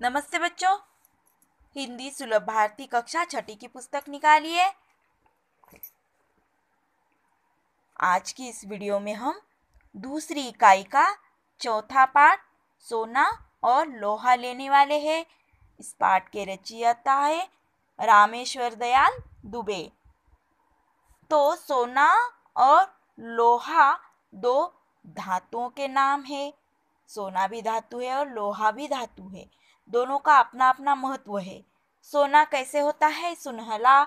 नमस्ते बच्चों। हिंदी सुलभ भारती कक्षा छठी की पुस्तक निकालिए। आज की इस वीडियो में हम दूसरी इकाई का चौथा पाठ सोना और लोहा लेने वाले हैं। इस पाठ के रचयिता है रामेश्वर दयाल दुबे। तो सोना और लोहा दो धातुओं के नाम है। सोना भी धातु है और लोहा भी धातु है। दोनों का अपना अपना महत्व है। सोना कैसे होता है? सुनहला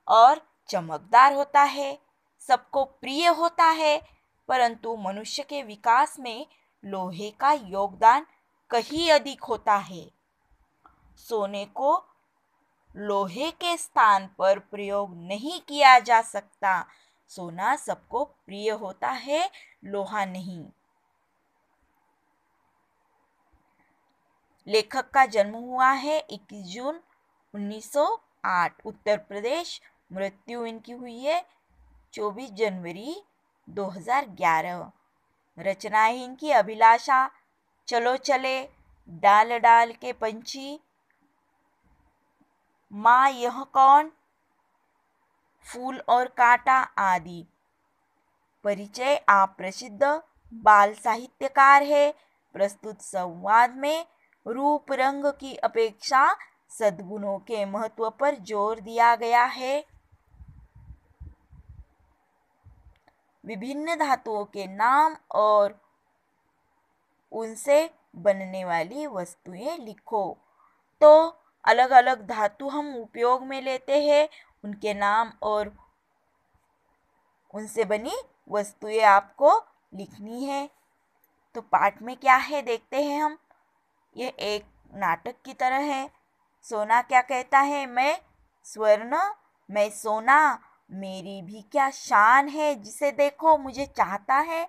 और चमकदार होता है, सबको प्रिय होता है। परंतु मनुष्य के विकास में लोहे का योगदान कहीं अधिक होता है। सोने को लोहे के स्थान पर प्रयोग नहीं किया जा सकता। सोना सबको प्रिय होता है, लोहा नहीं। लेखक का जन्म हुआ है 21 जून 1908 उत्तर प्रदेश। मृत्यु इनकी हुई है 24 जनवरी 2011। रचना है इनकी अभिलाषा, चलो चले, डाल डाल के पंछी, माँ यह कौन, फूल और कांटा आदि। परिचय: आप प्रसिद्ध बाल साहित्यकार है। प्रस्तुत संवाद में रूप रंग की अपेक्षा सद्गुणों के महत्व पर जोर दिया गया है। विभिन्न धातुओं के नाम और उनसे बनने वाली वस्तुएं लिखो। तो अलग अलग धातु हम उपयोग में लेते हैं, उनके नाम और उनसे बनी वस्तुएं आपको लिखनी है। तो पाठ में क्या है देखते हैं हम। यह एक नाटक की तरह है। सोना क्या कहता है? मैं स्वर्ण, मैं सोना, मेरी भी क्या शान है, जिसे देखो मुझे चाहता है,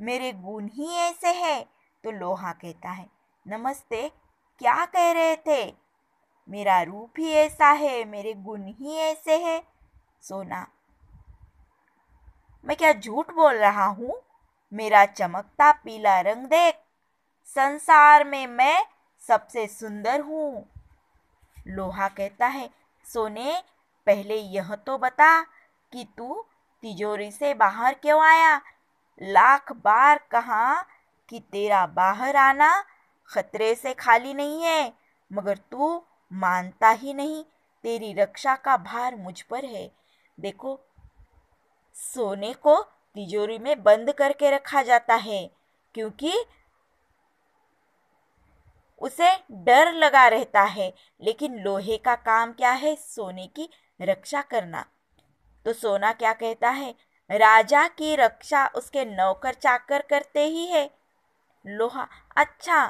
मेरे गुण ही ऐसे हैं। तो लोहा कहता है, नमस्ते, क्या कह रहे थे? मेरा रूप ही ऐसा है, मेरे गुण ही ऐसे हैं। सोना, मैं क्या झूठ बोल रहा हूँ? मेरा चमकता पीला रंग देख, संसार में मैं सबसे सुंदर हूँ। लोहा कहता है, सोने, पहले यह तो बता कि तू तिजोरी से बाहर क्यों आया? लाख बार कहा कि तेरा बाहर आना खतरे से खाली नहीं है, मगर तू मानता ही नहीं। तेरी रक्षा का भार मुझ पर है। देखो, सोने को तिजोरी में बंद करके रखा जाता है, क्योंकि उसे डर लगा रहता है। लेकिन लोहे का काम क्या है? सोने की रक्षा करना। तो सोना क्या कहता है? राजा की रक्षा उसके नौकर चाकर करते ही है। लोहा, अच्छा,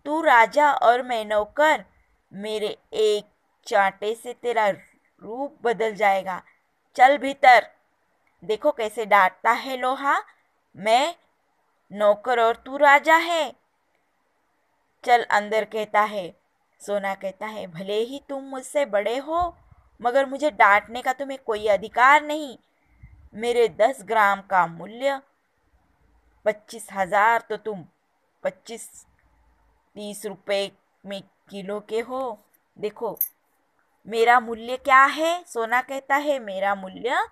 तू राजा और मैं नौकर, मेरे एक चांटे से तेरा रूप बदल जाएगा। चल भीतर। देखो कैसे डांटता है लोहा। मैं नौकर और तू राजा है, चल अंदर कहता है। सोना कहता है, भले ही तुम मुझसे बड़े हो, मगर मुझे डांटने का तुम्हें कोई अधिकार नहीं। मेरे 10 ग्राम का मूल्य 25,000, तो तुम 25-30 रुपए में किलो के हो। देखो मेरा मूल्य क्या है? सोना कहता है, मेरा मूल्य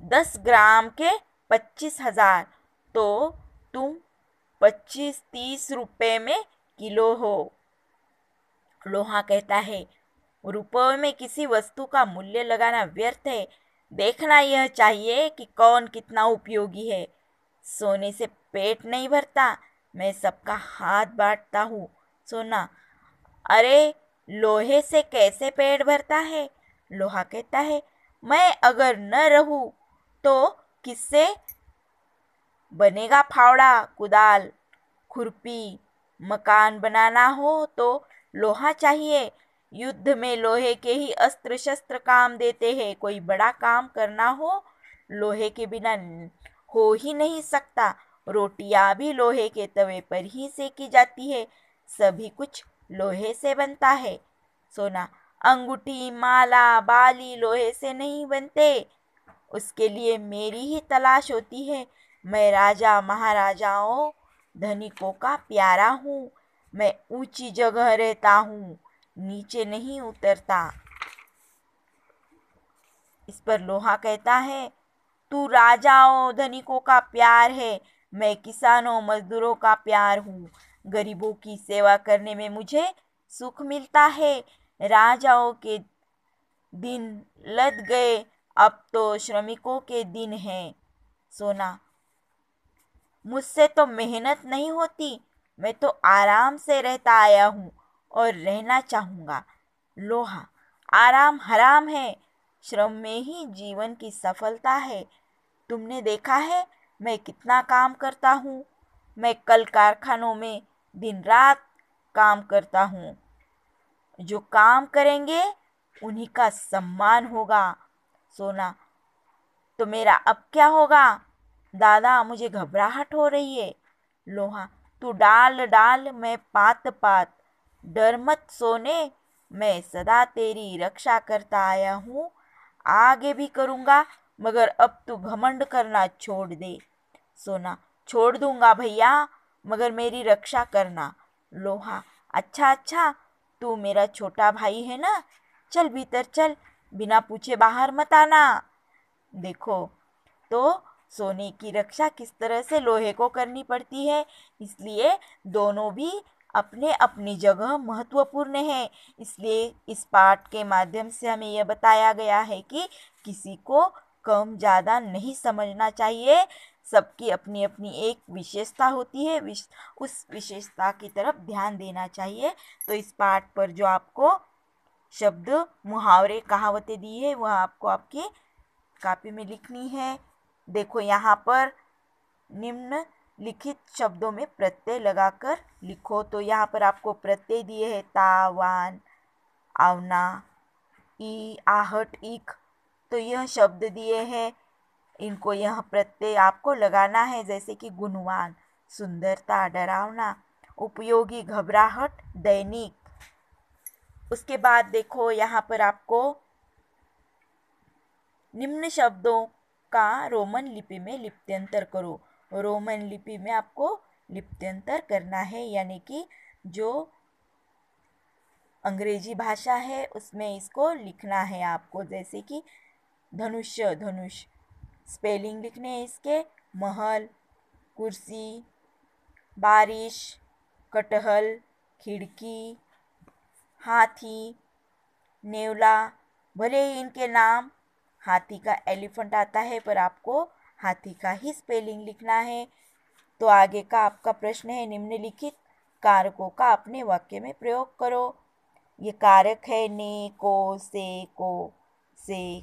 10 ग्राम के 25,000, तो तुम 25-30 रुपए में किलो हो। लोहा कहता है, रुपयों में किसी वस्तु का मूल्य लगाना व्यर्थ है। देखना यह चाहिए कि कौन कितना उपयोगी है। सोने से पेट नहीं भरता, मैं सबका हाथ बांटता हूँ। सोना, अरे लोहे से कैसे पेट भरता है? लोहा कहता है, मैं अगर न रहूं तो किससे बनेगा फावड़ा, कुदाल, खुरपी? मकान बनाना हो तो लोहा चाहिए। युद्ध में लोहे के ही अस्त्र शस्त्र काम देते हैं। कोई बड़ा काम करना हो, लोहे के बिना हो ही नहीं सकता। रोटियां भी लोहे के तवे पर ही सेकी जाती है। सभी कुछ लोहे से बनता है। सोना, अंगूठी, माला, बाली लोहे से नहीं बनते। उसके लिए मेरी ही तलाश होती है। मैं राजा महाराजाओं धनिकों का प्यारा हूँ। मैं ऊंची जगह रहता हूँ, नीचे नहीं उतरता। इस पर लोहा कहता है, तू राजाओं धनिकों का प्यार है, मैं किसानों मजदूरों का प्यार हूँ। गरीबों की सेवा करने में मुझे सुख मिलता है। राजाओं के दिन लद गए, अब तो श्रमिकों के दिन हैं। सोना, मुझसे तो मेहनत नहीं होती, मैं तो आराम से रहता आया हूँ और रहना चाहूँगा। लोहा, आराम हराम है, श्रम में ही जीवन की सफलता है। तुमने देखा है मैं कितना काम करता हूँ। मैं कल कारखानों में दिन रात काम करता हूँ। जो काम करेंगे उन्हीं का सम्मान होगा। सोना, तो मेरा अब क्या होगा? दादा, मुझे घबराहट हो रही है। लोहा, तू डाल डाल मैं पात पात, डर मत सोने, मैं सदा तेरी रक्षा करता आया हूँ, आगे भी करूँगा, मगर अब तू घमंड करना छोड़ दे। सोना, छोड़ दूंगा भैया, मगर मेरी रक्षा करना। लोहा, अच्छा अच्छा, तू मेरा छोटा भाई है ना, चल भीतर चल, बिना पूछे बाहर मत आना। देखो तो सोने की रक्षा किस तरह से लोहे को करनी पड़ती है। इसलिए दोनों भी अपने अपनी जगह महत्वपूर्ण है। इसलिए इस पाठ के माध्यम से हमें यह बताया गया है कि किसी को कम ज़्यादा नहीं समझना चाहिए। सबकी अपनी अपनी एक विशेषता होती है, उस विशेषता की तरफ ध्यान देना चाहिए। तो इस पाठ पर जो आपको शब्द, मुहावरे, कहावतें दी है वह आपको आपकी कॉपी में लिखनी है। देखो यहाँ पर निम्नलिखित शब्दों में प्रत्यय लगाकर लिखो। तो यहाँ पर आपको प्रत्यय दिए हैं ता, वान, आवना, ई, आहट, इक। तो यह शब्द दिए हैं, इनको यह प्रत्यय आपको लगाना है, जैसे कि गुणवान, सुंदरता, डरावना, उपयोगी, घबराहट, दैनिक। उसके बाद देखो यहाँ पर आपको निम्न शब्दों का रोमन लिपि में लिप्यंतर करो। रोमन लिपि में आपको लिप्यंतर करना है, यानी कि जो अंग्रेजी भाषा है उसमें इसको लिखना है आपको। जैसे कि धनुष्य, धनुष, स्पेलिंग लिखने हैं इसके। महल, कुर्सी, बारिश, कटहल, खिड़की, हाथी, नेवला। भले ही इनके नाम हाथी का एलिफेंट आता है, पर आपको हाथी का ही स्पेलिंग लिखना है। तो आगे का आपका प्रश्न है, निम्नलिखित कारकों का अपने वाक्य में प्रयोग करो। ये कारक है ने, को, से,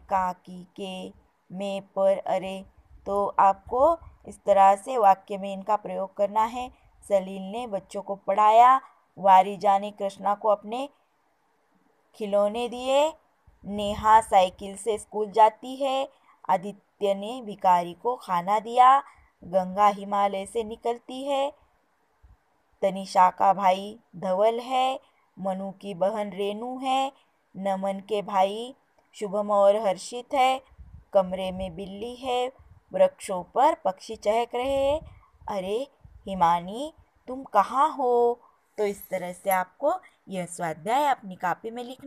का, के, में, पर, अरे। तो आपको इस तरह से वाक्य में इनका प्रयोग करना है। सलील ने बच्चों को पढ़ाया, वारिजा ने कृष्णा को अपने खिलौने दिए, नेहा साइकिल से स्कूल जाती है, आदित्य ने भिखारी को खाना दिया, गंगा हिमालय से निकलती है, तनिषा का भाई धवल है, मनु की बहन रेणु है, नमन के भाई शुभम और हर्षित है, कमरे में बिल्ली है, वृक्षों पर पक्षी चहक रहे हैं, अरे हिमानी तुम कहाँ हो। तो इस तरह से आपको यह स्वाध्याय अपनी कॉपी में लिखना